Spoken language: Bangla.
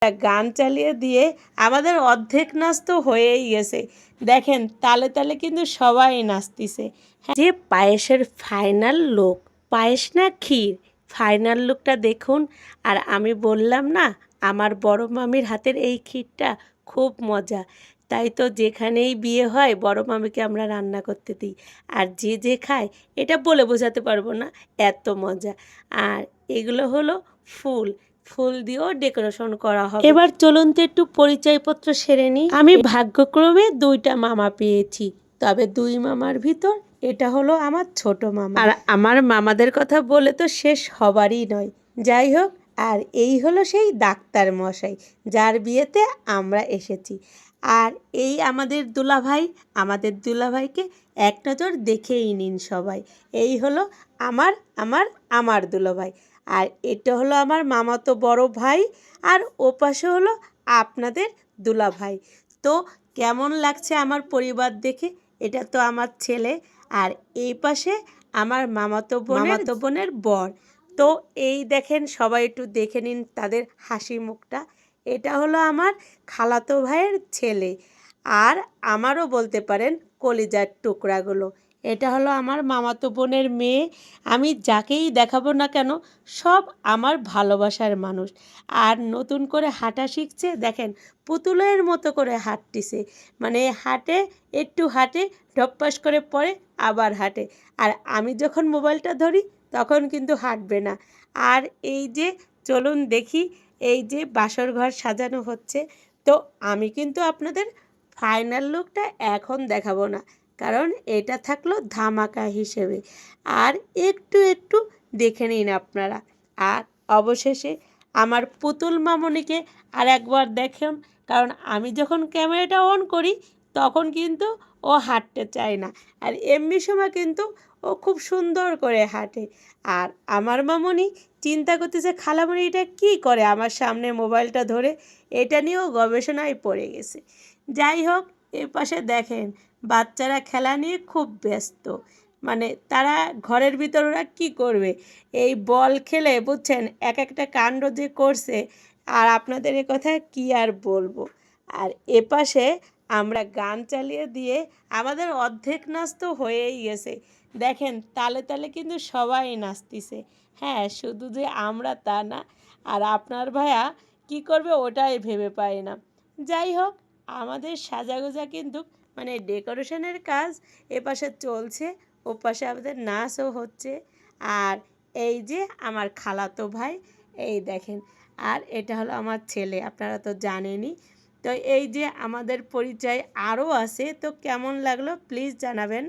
গান চালিয়ে দিয়ে আমাদের অর্ধেক নাচ তো হয়েই গেছে। দেখেন তালে তালে কিন্তু সবাই নাচতেছে। যে পায়েসের ফাইনাল লুক, পায়েস না ক্ষীর, ফাইনাল লুকটা দেখুন। আর আমি বললাম না, আমার বড় মামির হাতের এই ক্ষীরটা খুব মজা। তাই তো যেখানেই বিয়ে হয় বড় মামিকে আমরা রান্না করতে দিই। আর যে যে খায় এটা বলে বোঝাতে পারবো না, এত মজা। আর এগুলো হলো ফুল, ফুল দিয়েও ডেকোরেশন করা হবে। এবার চলুন তো একটু পরিচয়পত্র সেরে নিই। আমি ভাগ্যক্রমে 2টা মামা পেয়েছি, তবে 2 মামার ভিতর এটা হলো আমার ছোট মামা। আর আমার মামাদের কথা বলে তো শেষ হবারই নয়। যাই হোক, আর এই হলো সেই ডাক্তার মশাই যার বিয়েতে আমরা এসেছি। আর এই আমাদের দুলাভাই, আমাদের দুলাভাইকে এক নজর দেখেই নিন সবাই। এই হলো আমার আমার আমার দুলাভাই। আর এটা হলো আমার মামাতো বড় ভাই, আর ওপাশে হলো আপনাদের দুলাভাই। তো কেমন লাগছে আমার পরিবার দেখে? এটা তো আমার ছেলে, আর এই পাশে আমার মামাতো বোনের বর। তো এই দেখেন, সবাই একটু দেখে নিন তাদের হাসি মুখটা। এটা হলো আমার খালাতো ভাইয়ের ছেলে, আর আমারও বলতে পারেন কলিজার টুকরাগুলো। এটা হলো আমার মামাতো বোনের মেয়ে। আমি যাকেই দেখাবো না কেন সব আমার ভালোবাসার মানুষ। আর নতুন করে হাঁটা শিখছে, দেখেন পুতুলের মতো করে হাঁটতেছে। মানে হাঁটে, একটু হাঁটে, ঢপ্পাস করে পড়ে, আবার হাঁটে। আর আমি যখন মোবাইলটা ধরি তখন কিন্তু হাঁটবে না। আর এই যে চলুন দেখি, এই যে বাসর ঘর সাজানো হচ্ছে। তো আমি কিন্তু আপনাদের ফাইনাল লুকটা এখন দেখাবো না, কারণ এটা থাকলো ধামাকা হিসেবে। আর একটু একটু দেখে নিন আপনারা। আর অবশেষে আমার পুতুল মামনিকে আর একবার দেখুন, কারণ আমি যখন ক্যামেরাটা অন করি তখন কিন্তু ও হাঁটতে চায় না, আর এমনি সময় কিন্তু ও খুব সুন্দর করে হাঁটে। আর আমার মামনি চিন্তা করতেছে খালামণি এটা কী করে আমার সামনে মোবাইলটা ধরে, এটা নিয়েও গবেষণায় পড়ে গেছে। যাই হোক, এ পাশে দেখেন বাচ্চারা খেলা নিয়ে খুব ব্যস্ত। মানে তারা ঘরের ভিতর ওরা কী করবে, এই বল খেলে বুঝছেন এক একটা কাণ্ড যে করছে, আর আপনাদের এ কথা কী আর বলবো। আর এপাশে আমরা গান চালিয়ে দিয়ে আমাদের অর্ধেক নাচ তো হয়েই গেছে। দেখেন তালে তালে কিন্তু সবাই নাচতেছে। হ্যাঁ, শুধু যে আমরা তা না, আর আপনার ভাইয়া কি করবে ওটাই ভেবে পায় না। যাই হোক, আমাদের সাজাগোজা কিন্তু মানে ডেকোরেশনের কাজ এপাশে চলছে, ওপাশে আমাদের নাচও হচ্ছে। আর এই যে আমার খালাতো ভাই, এই দেখেন। আর এটা হলো আমার ছেলে, আপনারা তো জানেনই। তো এই যে আমাদের পরিচয় আরও আছে, তো কেমন লাগলো প্লিজ জানাবেন।